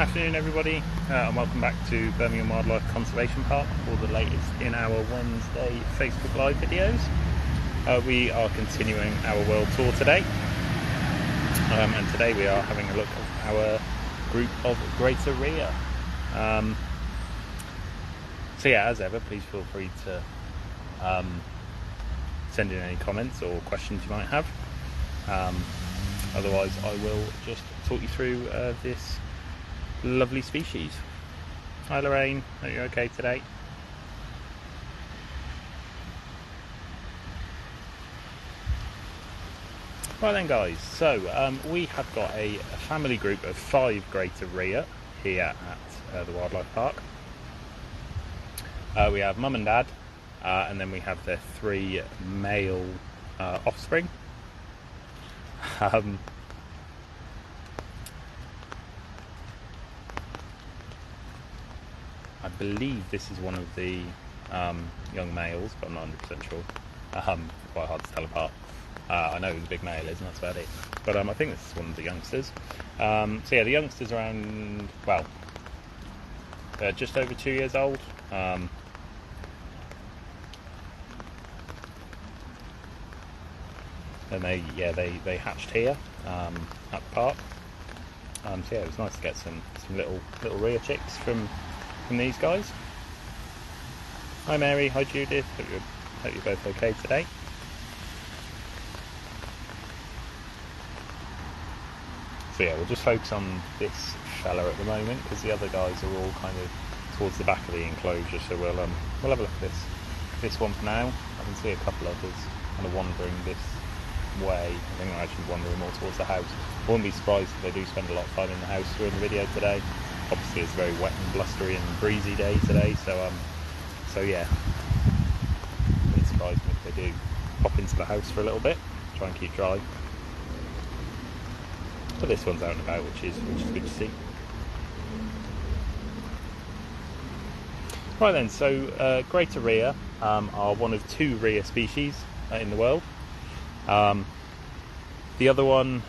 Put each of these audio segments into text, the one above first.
Afternoon everybody, and welcome back to Birmingham Wildlife Conservation Park for the latest in our Wednesday Facebook Live videos. We are continuing our world tour today, and today we are having a look at our group of greater Rhea. So yeah, as ever, please feel free to send in any comments or questions you might have. Otherwise I will just talk you through this lovely species. Hi Lorraine, are you okay today? Right then guys, so we have got a family group of 5 greater Rhea here at the wildlife park. We have mum and dad, and then we have their 3 male offspring. I believe this is one of the young males, but I'm not 100% sure. Quite hard to tell apart. I know who the big male is, and that's about it. But I think this is one of the youngsters. So yeah, the youngster's around, well, just over 2 years old. And they hatched here at the park. So yeah, it was nice to get some little Rhea chicks from these guys. Hi Mary, hi Judith, hope you're both okay today. So yeah, we'll just focus on this fella at the moment because the other guys are all kind of towards the back of the enclosure, so we'll have a look at this one for now. I can see a couple others kind of wandering this way. I think they're actually wandering more towards the house. I wouldn't be surprised if they do spend a lot of time in the house during the video today. Obviously it's a very wet and blustery and breezy day today, so yeah, it wouldn't surprise me if they do pop into the house for a little bit, try and keep dry. But this one's out and about, which is good to see. Right then, so greater Rhea are one of 2 Rhea species in the world. The other one,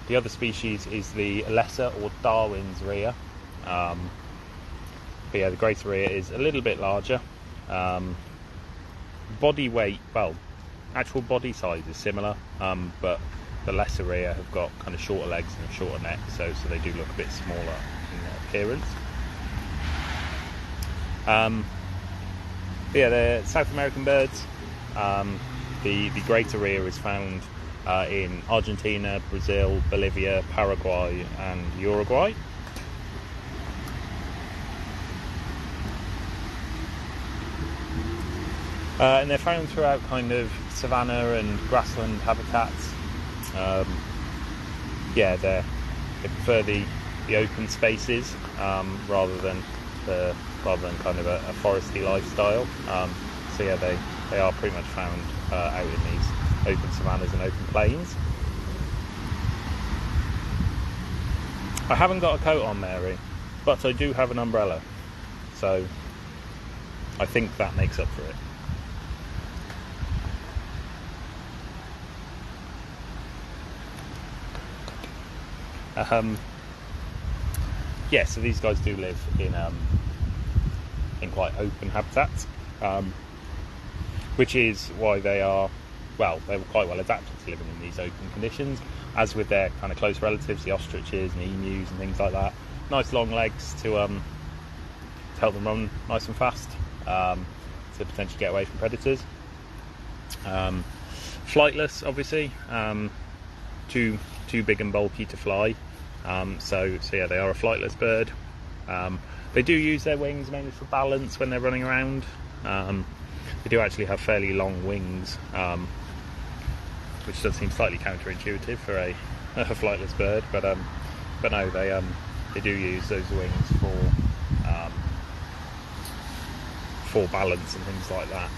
the other species is the lesser or Darwin's Rhea. But yeah, the greater Rhea is a little bit larger. Body weight, well, actual body size is similar, but the lesser Rhea have got kind of shorter legs and a shorter neck, so they do look a bit smaller in their appearance. But yeah, they're South American birds. The greater Rhea is found in Argentina, Brazil, Bolivia, Paraguay and Uruguay. And they're found throughout kind of savanna and grassland habitats. Yeah, they prefer the open spaces rather than kind of a foresty lifestyle. So yeah, they are pretty much found out in these open savannas and open plains. I haven't got a coat on, Mary, but I do have an umbrella, so I think that makes up for it. Yeah, so these guys do live in quite open habitats, which is why they're quite well adapted to living in these open conditions, as with their kind of close relatives, the ostriches and emus and things like that. Nice long legs to help them run nice and fast, to potentially get away from predators. Flightless, obviously, too big and bulky to fly. So yeah, they are a flightless bird. They do use their wings mainly for balance when they're running around. They do actually have fairly long wings, which does seem slightly counterintuitive for a flightless bird, but no, they do use those wings for balance and things like that.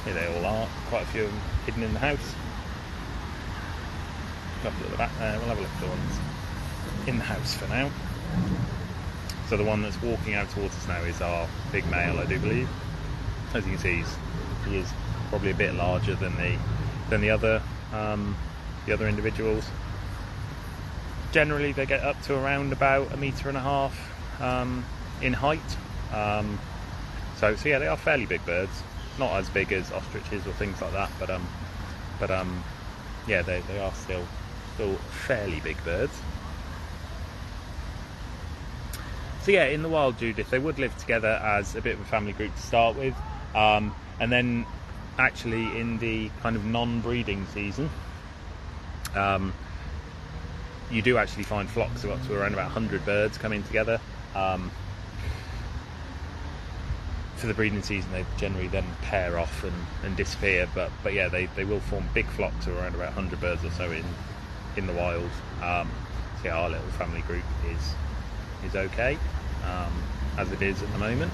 Here they all are, quite a few of them hidden in the house. A couple at the back there, we'll have a look at the ones in the house for now. So the one that's walking out towards us now is our big male, I do believe. As you can see, he is probably a bit larger than the other the other individuals. Generally they get up to around about 1.5 meters in height. So yeah, they are fairly big birds. Not as big as ostriches or things like that, but yeah, they are still fairly big birds. So yeah, in the wild, Judith, they would live together as a bit of a family group to start with, and then actually in the kind of non-breeding season, you do actually find flocks of up to around about 100 birds coming together. For the breeding season, they generally then pair off and disappear, but yeah, they will form big flocks of around about 100 birds or so in the wild. So yeah, our little family group is okay, as it is at the moment.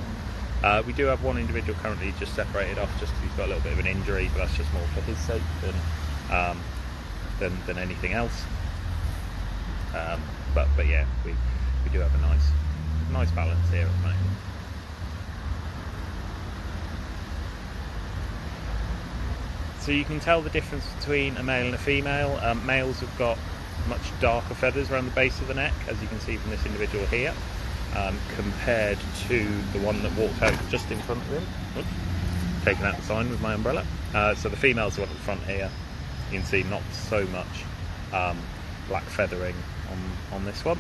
We do have one individual currently just separated off, just because he's got a little bit of an injury, but that's just more for his sake than anything else. But yeah, we do have a nice balance here at the moment. So you can tell the difference between a male and a female. Males have got much darker feathers around the base of the neck, as you can see from this individual here, compared to the one that walked out just in front of him. Oops, taking out the sign with my umbrella. So the female's the one at the front here. You can see not so much black feathering on this one.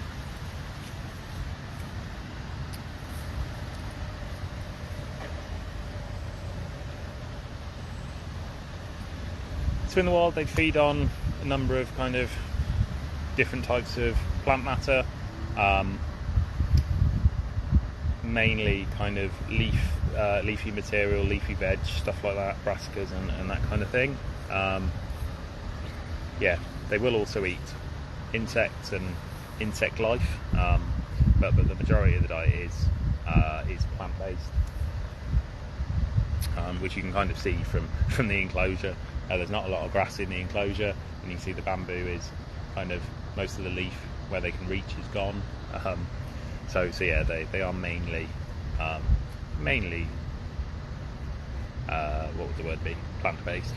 So in the wild they feed on a number of kind of different types of plant matter, mainly kind of leafy material, leafy veg, stuff like that, brassicas and that kind of thing. Yeah, they will also eat insects and insect life, but the majority of the diet is plant-based, which you can kind of see from the enclosure. There's not a lot of grass in the enclosure, and you can see the bamboo is kind of, most of the leaf where they can reach is gone. So yeah, they are mainly what would the word be? Plant-based.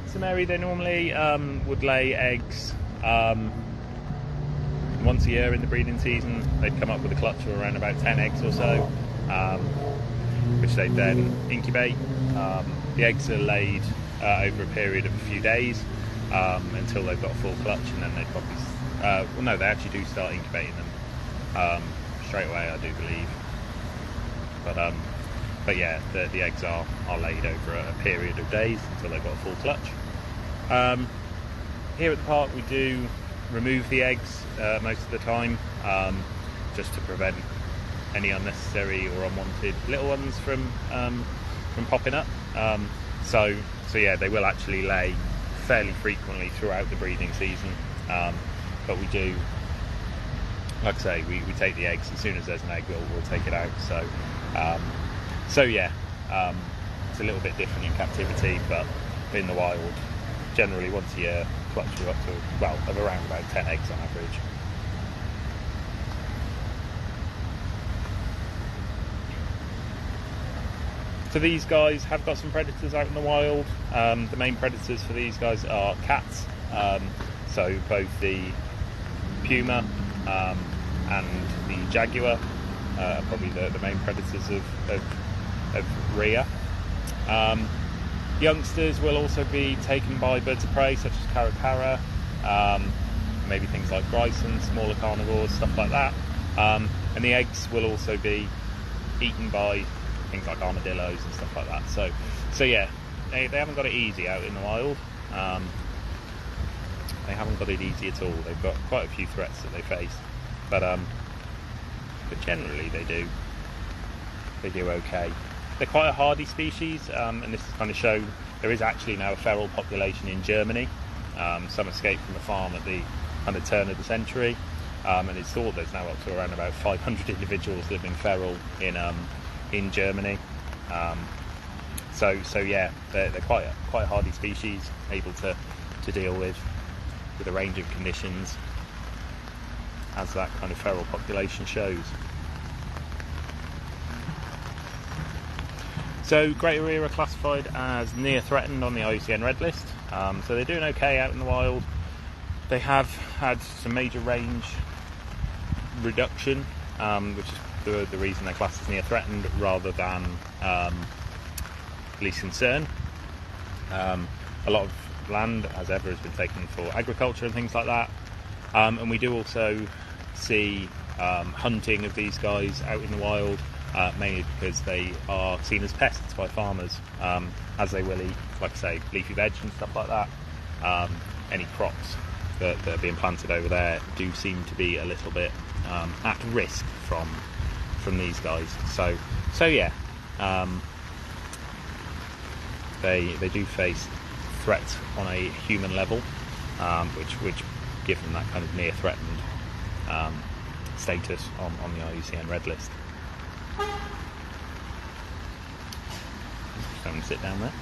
So Mary, they normally would lay eggs once a year in the breeding season. They'd come up with a clutch of around about 10 eggs or so, which they'd then incubate. The eggs are laid over a period of a few days until they've got a full clutch, and then they probably well, no, they actually do start incubating them straight away, I do believe. But yeah, the eggs are laid over a period of days until they've got a full clutch. Here at the park we do remove the eggs most of the time, just to prevent any unnecessary or unwanted little ones from popping up. So yeah, they will actually lay fairly frequently throughout the breeding season, but we do, like I say, we take the eggs as soon as there's an egg. We'll take it out. So yeah, it's a little bit different in captivity, but in the wild, generally once a year, clutch are up to, well, of around about 10 eggs on average. So these guys have got some predators out in the wild. The main predators for these guys are cats. So both the puma and the jaguar are probably the main predators of Rhea. Youngsters will also be taken by birds of prey such as caracara, maybe things like bison, smaller carnivores, stuff like that. And the eggs will also be eaten by things like armadillos and stuff like that. So yeah, they haven't got it easy out in the wild. They haven't got it easy at all. They've got quite a few threats that they face, but generally they do okay. They're quite a hardy species, and this is kind of shown. There is actually now a feral population in Germany. Some escaped from a farm at the kind of turn of the century, and it's thought there's now up to around about 500 individuals living feral in Germany. So yeah, they're quite a hardy species, able to deal with a range of conditions, as that kind of feral population shows. So Greater Rhea are classified as near threatened on the IUCN Red List. So they're doing okay out in the wild. They have had some major range reduction, which is the reason they're classed as near threatened rather than least concern. A lot of land, as ever, has been taken for agriculture and things like that. And we do also see hunting of these guys out in the wild, mainly because they are seen as pests by farmers, as they will eat, like I say, leafy veg and stuff like that. Any crops that are being planted over there do seem to be a little bit at risk from these guys. So yeah, they do face threats on a human level, which give them that kind of near threatened status on the IUCN Red List. Just going to sit down there.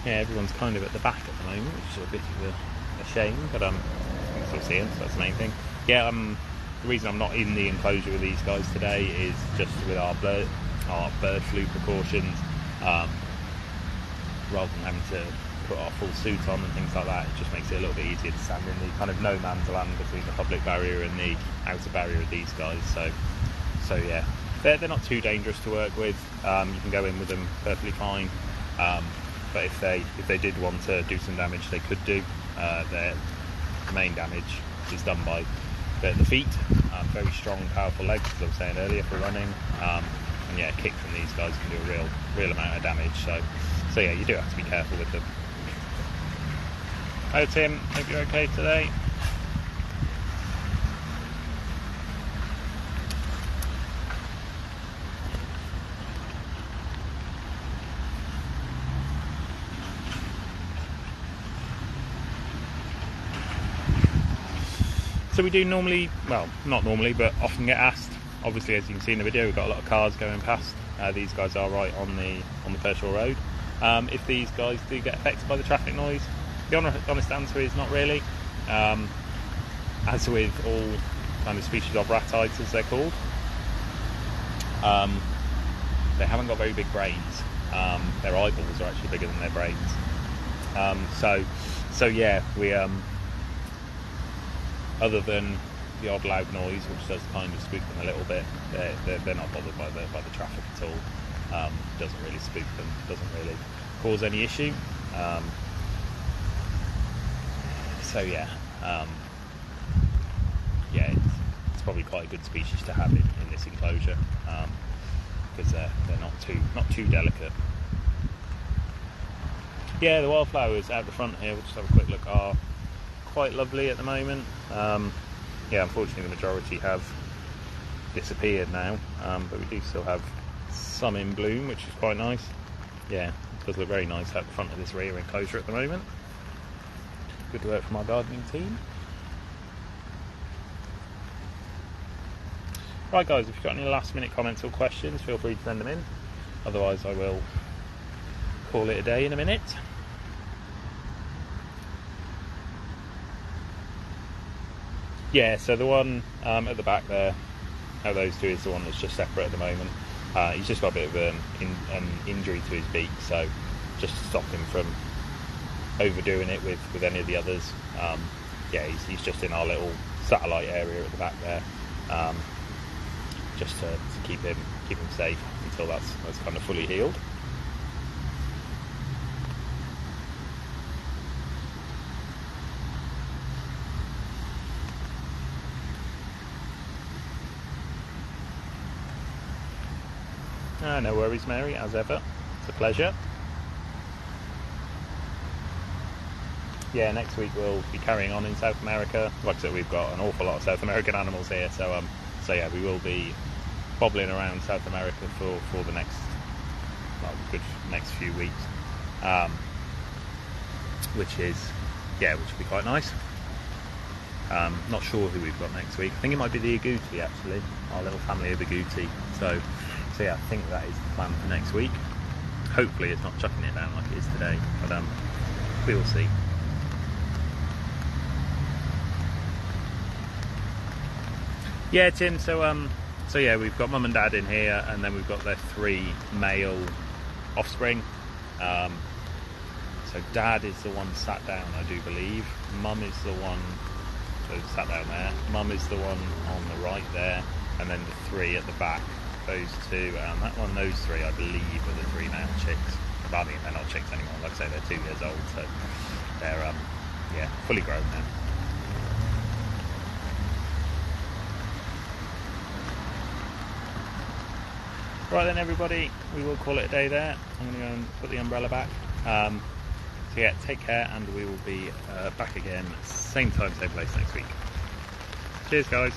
Yeah, everyone's kind of at the back at the moment, which is a bit of a shame, but you can still see them, so that's the main thing. Yeah, the reason I'm not in the enclosure with these guys today is just with our bird flu precautions. Rather than having to put our full suit on and things like that, it just makes it a little bit easier to stand in the kind of no man's land between the public barrier and the outer barrier of these guys. So yeah, they're not too dangerous to work with. You can go in with them perfectly fine. But if they did want to do some damage, they could do. The main damage is done by the feet. Very strong, powerful legs, as I was saying earlier, for running. And yeah, a kick from these guys can do a real amount of damage. So yeah, you do have to be careful with them. Hi Tim, hope you're okay today. So we do normally, well, not normally, but often get asked. Obviously, as you can see in the video, we've got a lot of cars going past. These guys are right on the Pershore Road. If these guys do get affected by the traffic noise, the honest answer is not really. As with all kind of species of ratites, as they're called, they haven't got very big brains. Their eyeballs are actually bigger than their brains. So yeah, we other than the odd loud noise, which does kind of spook them a little bit, they're not bothered by the traffic at all. Doesn't really spook them, doesn't really cause any issue. So yeah, yeah, it's probably quite a good species to have in this enclosure, because they're not too delicate. Yeah, the wildflowers out the front here, we'll just have a quick look, are quite lovely at the moment. Yeah, unfortunately the majority have disappeared now, but we do still have some in bloom, which is quite nice. Yeah, it does look very nice out the front of this rear enclosure at the moment. Good work from our gardening team. Right guys, if you've got any last minute comments or questions, feel free to send them in. Otherwise I will call it a day in a minute. Yeah, so the one at the back there, out of those two, is the one that's just separate at the moment. He's just got a bit of an injury to his beak, so just to stop him from overdoing it with any of the others. Yeah, he's just in our little satellite area at the back there, just to keep him safe until that's kind of fully healed. No worries, Mary, as ever. It's a pleasure. Yeah, next week we'll be carrying on in South America. Like I said, we've got an awful lot of South American animals here, so yeah, we will be bobbling around South America for the next few weeks, which will be quite nice. Not sure who we've got next week. I think it might be the agouti, actually, our little family of agouti. So yeah, I think that is the plan for next week. Hopefully it's not chucking it down like it is today, but we will see. Yeah, Tim, so So yeah, we've got mum and dad in here, and then we've got their 3 male offspring. So dad is the one sat down, I do believe. Mum is the one, so sat down there. Mum is the one on the right there, and then the 3 at the back. Those 2, and that one, those 3, I believe, are the 3 male chicks. I mean, they're not chicks anymore. Like I say, they're 2 years old, so they're yeah, fully grown now. Right then, everybody, we will call it a day there. I'm going to go and put the umbrella back. So yeah, take care, and we will be back again, same time, same place next week. Cheers, guys.